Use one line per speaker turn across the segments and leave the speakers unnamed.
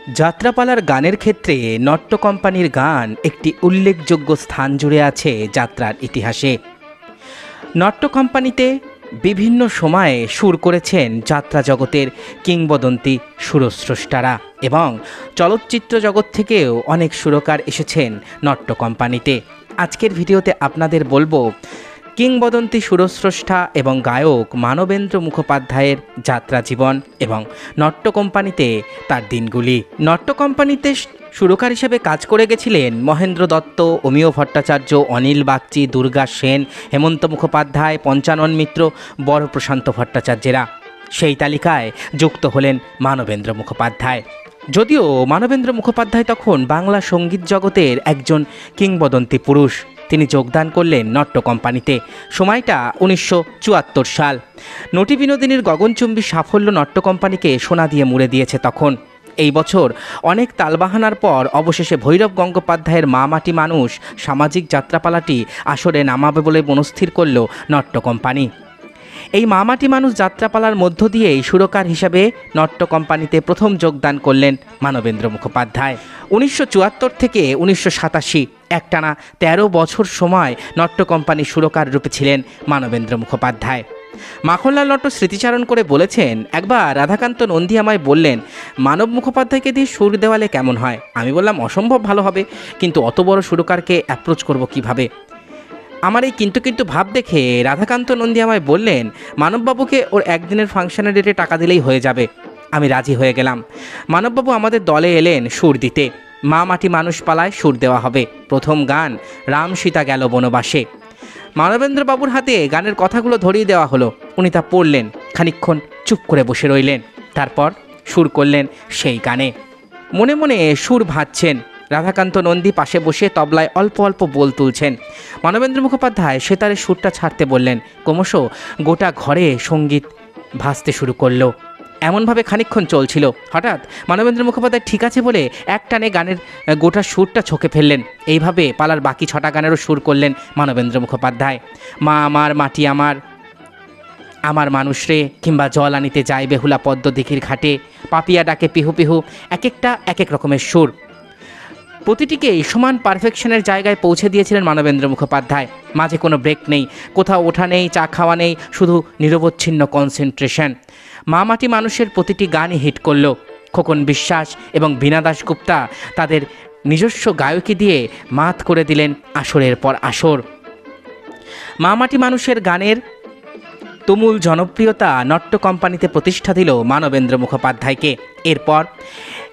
যাত্রাপালার গানের ক্ষেত্রে নট্য কোম্পানির গান একটি উল্লেখযোগ্য স্থান জুড়ে আছে যাত্রার ইতিহাসে। নট্য কোম্পানিতে বিভিন্ন সময়ে সুর করেছেন যাত্রা জগতের কিংবদন্তি সুরস্রষ্টারা এবং চলচ্চিত্র জগৎ থেকেও অনেক সুরকার এসেছেন নট্য কোম্পানিতে। আজকের ভিডিওতে আপনাদের বলবো কিংবদন্তি সুরস্রষ্টা এবং গায়ক মানবেন্দ্র মুখোপাধ্যায়ের যাত্রা জীবন এবং নট্য কোম্পানিতে তার দিনগুলি। নট্য কোম্পানিতে সুরকার হিসেবে কাজ করে গেছিলেন মহেন্দ্র দত্ত, অমিয় ভট্টাচার্য, অনিল বাগচি, দুর্গা সেন, হেমন্ত মুখোপাধ্যায়, পঞ্চানন মিত্র, বড় প্রশান্ত ভট্টাচার্যেরা। সেই তালিকায় যুক্ত হলেন মানবেন্দ্র মুখোপাধ্যায়। যদিও মানবেন্দ্র মুখোপাধ্যায় তখন বাংলা সঙ্গীত জগতের একজন কিংবদন্তি পুরুষ। তিনি যোগদান করলেন নট্য কোম্পানিতে। সময়টা 1974 সাল। নটি বিনোদিনীর গগনচুম্বী সাফল্য নট্য কোম্পানিকে সোনা দিয়ে মুড়ে দিয়েছে তখন। এই বছর অনেক তালবাহানার পর অবশেষে ভৈরব গঙ্গোপাধ্যায়ের মা মাটি মানুষ সামাজিক যাত্রাপালাটি আসরে নামাবে বলে মনস্থির করল নট্য কোম্পানি। এই মা মাটি মানুষ যাত্রাপালার মধ্য দিয়েই সুরকার হিসাবে নট্য কোম্পানিতে প্রথম যোগদান করলেন মানবেন্দ্র মুখোপাধ্যায়। 1974 থেকে 1987 একটানা 13 বছর সময় নট্য কোম্পানির সুরকার রূপে ছিলেন মানবেন্দ্র মুখোপাধ্যায়। মাখনলাল নট্য স্মৃতিচারণ করে বলেছেন, একবার রাধাকান্ত নন্দী আমায় বললেন, মানব মুখোপাধ্যায়কে দিয়ে সুর দেওয়ালে কেমন হয়? আমি বললাম, অসম্ভব ভালো হবে, কিন্তু অত বড় সুরকারকে অ্যাপ্রোচ করব কিভাবে? আমার এই কিন্তু ভাব দেখে রাধাকান্ত নন্দী আমায় বললেন, মানববাবুকে ওর একদিনের ফাংশনের রেটে টাকা দিলেই হয়ে যাবে। আমি রাজি হয়ে গেলাম। মানববাবু আমাদের দলে এলেন সুর দিতে। মা মাটি মানুষ পালায় সুর দেওয়া হবে। প্রথম গান রাম সীতা গেল বনবাসে। মানবেন্দ্রবাবুর হাতে গানের কথাগুলো ধরিয়ে দেওয়া হলো। উনি তা পড়লেন, খানিকক্ষণ চুপ করে বসে রইলেন। তারপর সুর করলেন সেই গানে। মনে মনে সুর ভাজছেন। রাধাকান্ত নন্দী পাশে বসে তবলায় অল্প অল্প বোল তুলছেন। মানবেন্দ্র মুখোপাধ্যায় সেতারে সুরটা ছাড়তে বললেন। ক্রমশ গোটা ঘরে সঙ্গীত ভাসতে শুরু করলো। এমনভাবে খানিকক্ষণ চলছিল। হঠাৎ মানবেন্দ্র মুখোপাধ্যায় ঠিক আছে বলে এক টানে গানের গোটা সুরটা ছকে ফেললেন। এইভাবে পালার বাকি 6টা গানেরও সুর করলেন মানবেন্দ্র মুখোপাধ্যায়। মা আমার, মাটি আমার, আমার মানুষ রে, কিংবা জল আনিতে যায় বেহুলা পদ্ম দিঘির ঘাটে, পাপিয়া ডাকে পিহু পিহু, এক একটা এক এক রকমের সুর। প্রতিটিকেই সমান পারফেকশনের জায়গায় পৌঁছে দিয়েছিলেন মানবেন্দ্র মুখোপাধ্যায়। মাঝে কোনো ব্রেক নেই, কোথাও ওঠা নেই, চা খাওয়া নেই, শুধু নিরবচ্ছিন্ন কনসেন্ট্রেশন। মা মাটি মানুষের প্রতিটি গানই হিট করল। খোকন বিশ্বাস এবং বীণা দাশগুপ্তা তাদের নিজস্ব গায়কী দিয়ে মাত করে দিলেন আসরের পর আসর। মা মাটি মানুষের গানের তুমুল জনপ্রিয়তা নট্য কোম্পানিতে প্রতিষ্ঠা দিল মানবেন্দ্র মুখোপাধ্যায়কে। এরপর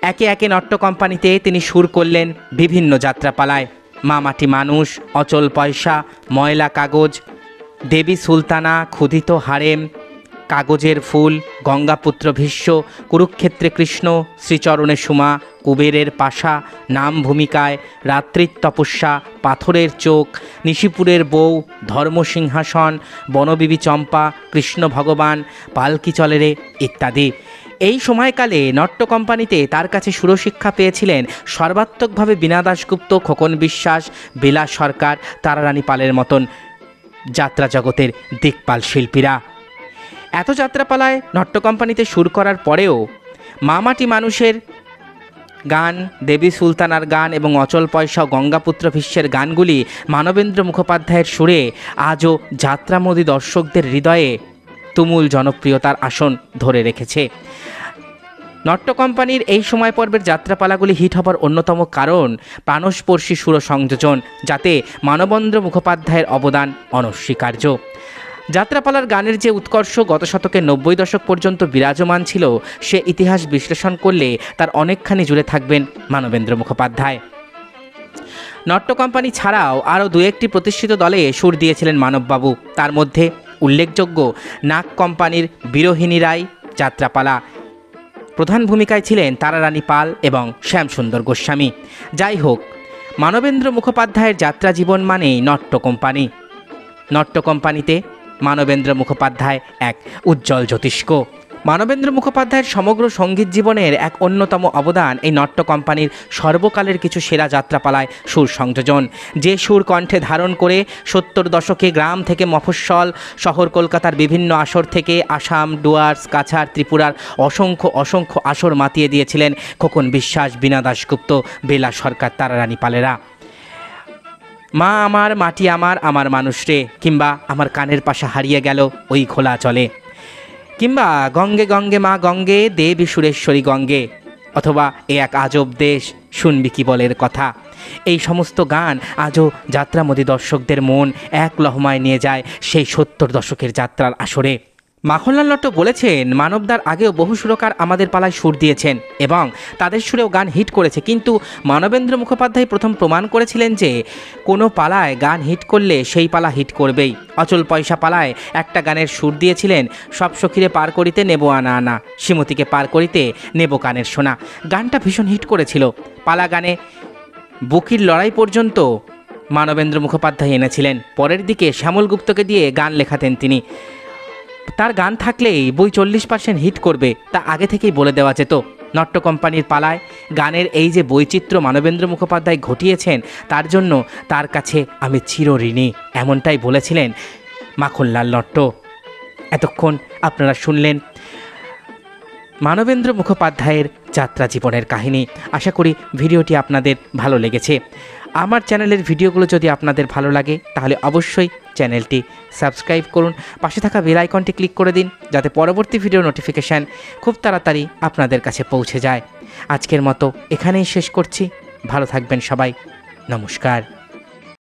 একে একে নট্য কোম্পানিতে তিনি সুর করলেন বিভিন্ন যাত্রাপালায়। মা মাটি মানুষ, অচল পয়সা, ময়লা কাগজ, দেবী সুলতানা, ক্ষুধিত হারেম, কাগজের ফুল, গঙ্গাপুত্র ভীষ্ম, কুরুক্ষেত্রে কৃষ্ণ, শ্রীচরণে সুমা, কুবেরের পাশা, নাম ভূমিকায়, রাত্রির তপস্যা, পাথরের চোখ, নিশিপুরের বউ, ধর্মসিংহাসন, বনবিবি চম্পা, কৃষ্ণ ভগবান, পালকি চলেরে ইত্যাদি। এই সময়কালে নট্য কোম্পানিতে তার কাছে সুরশিক্ষা পেয়েছিলেন সর্বাত্মকভাবে বীণা দাশগুপ্ত, খোকন বিশ্বাস, বিলাস সরকার, তারারানী পালের মতন যাত্রা জগতের দিকপাল শিল্পীরা। এত যাত্রাপালায় নট্য কোম্পানিতে সুর করার পরেও মা মাটি মানুষের গান, দেবী সুলতানার গান এবং অচল পয়সা, গঙ্গাপুত্র ভীষ্মের গানগুলি মানবেন্দ্র মুখোপাধ্যায়ের সুরে আজও যাত্রামোদী দর্শকদের হৃদয়ে তুমুল জনপ্রিয়তার আসন ধরে রেখেছে। নট্য কোম্পানির এই সময় পর্বের যাত্রাপালাগুলি হিট হবার অন্যতম কারণ প্রাণস্পর্শী সুর সংযোজন, যাতে মানবেন্দ্র মুখোপাধ্যায়ের অবদান অনস্বীকার্য। যাত্রাপালার গানের যে উৎকর্ষ গত শতকের 90 দশক পর্যন্ত বিরাজমান ছিল, সে ইতিহাস বিশ্লেষণ করলে তার অনেকখানি জুড়ে থাকবেন মানবেন্দ্র মুখোপাধ্যায়। নট্য কোম্পানি ছাড়াও আরও 2-1টি প্রতিষ্ঠিত দলে সুর দিয়েছিলেন মানববাবু। তার মধ্যে উল্লেখযোগ্য নাগ কোম্পানির বিরোহিণী রায় যাত্রাপালা। প্রধান ভূমিকায় ছিলেন তারারানী পাল এবং শ্যামসুন্দর গোস্বামী। যাই হোক, মানবেন্দ্র মুখোপাধ্যায়ের যাত্রা জীবন মানেই নট্য কোম্পানি। নট্য কোম্পানিতে মানবেন্দ্র মুখোপাধ্যায় এক উজ্জ্বল জ্যোতিষ্ক। মানবেন্দ্র মুখোপাধ্যায়ের সমগ্র সঙ্গীত জীবনের এক অন্যতম অবদান এই নাট্য কোম্পানির সর্বকালের কিছু সেরা যাত্রাপালায় সুর সংযোজন। যে সুর কণ্ঠে ধারণ করে 70 দশকে গ্রাম থেকে মফস্বল শহর কলকাতার বিভিন্ন আসর থেকে আসাম, ডুয়ার্স, কাছাড়, ত্রিপুরার অসংখ্য আসর মাতিয়ে দিয়েছিলেন খোকন বিশ্বাস, বীণা দাশগুপ্ত, বেলা সরকার, তারারানী পালেরা। মা আমার, মাটি আমার, আমার মানুষ রে, কিংবা আমার কানের পাশা হারিয়ে গেল ওই খোলা চলে, কিংবা গঙ্গে গঙ্গে মা গঙ্গে, দেবী সুরেশ্বরী গঙ্গে, অথবা এ এক আজব দেশ, শুনবি কি বলের কথা। এই সমস্ত গান আজও যাত্রামোদী দর্শকদের মন এক লহমায় নিয়ে যায় সেই 70 দশকের যাত্রার আসরে। মাখনলাল নট্ট বলেছেন, মানবদার আগেও বহু সুরকার আমাদের পালায় সুর দিয়েছেন এবং তাদের সুরেও গান হিট করেছে, কিন্তু মানবেন্দ্র মুখোপাধ্যায় প্রথম প্রমাণ করেছিলেন যে কোনো পালায় গান হিট করলে সেই পালা হিট করবেই। অচল পয়সা পালায় একটা গানের সুর দিয়েছিলেন, সব সখীরে পার করিতে নেবো আনা আনা, শ্রীমতীকে পার করিতে নেবো কানের সোনা। গানটা ভীষণ হিট করেছিল। পালা গানে বুকির লড়াই পর্যন্ত মানবেন্দ্র মুখোপাধ্যায় এনেছিলেন। পরের দিকে শ্যামল গুপ্তকে দিয়ে গান লেখাতেন তিনি। তার গান থাকলেই বই 40% হিট করবে, তা আগে থেকেই বলে দেওয়া যেত। নাট্য কোম্পানির পালায় গানের এই যে বৈচিত্র্য মানবেন্দ্র মুখোপাধ্যায় ঘটিয়েছেন, তার জন্য তার কাছে আমি চিরঋণী, এমনটাই বলেছিলেন মাখনলাল নট্ট। এতক্ষণ আপনারা শুনলেন মানবেন্দ্র মুখোপাধ্যায়ের যাত্রা জীবনের কাহিনী। আশা করি ভিডিওটি আপনাদের ভালো লেগেছে। আমার চ্যানেলের ভিডিওগুলো যদি আপনাদের ভালো লাগে তাহলে অবশ্যই চ্যানেলটি সাবস্ক্রাইব করুন, পাশে থাকা বেল আইকনটি ক্লিক করে দিন যাতে পরবর্তী ভিডিও নোটিফিকেশান খুব তাড়াতাড়ি আপনাদের কাছে পৌঁছে যায়। আজকের মতো এখানেই শেষ করছি। ভালো থাকবেন সবাই। নমস্কার।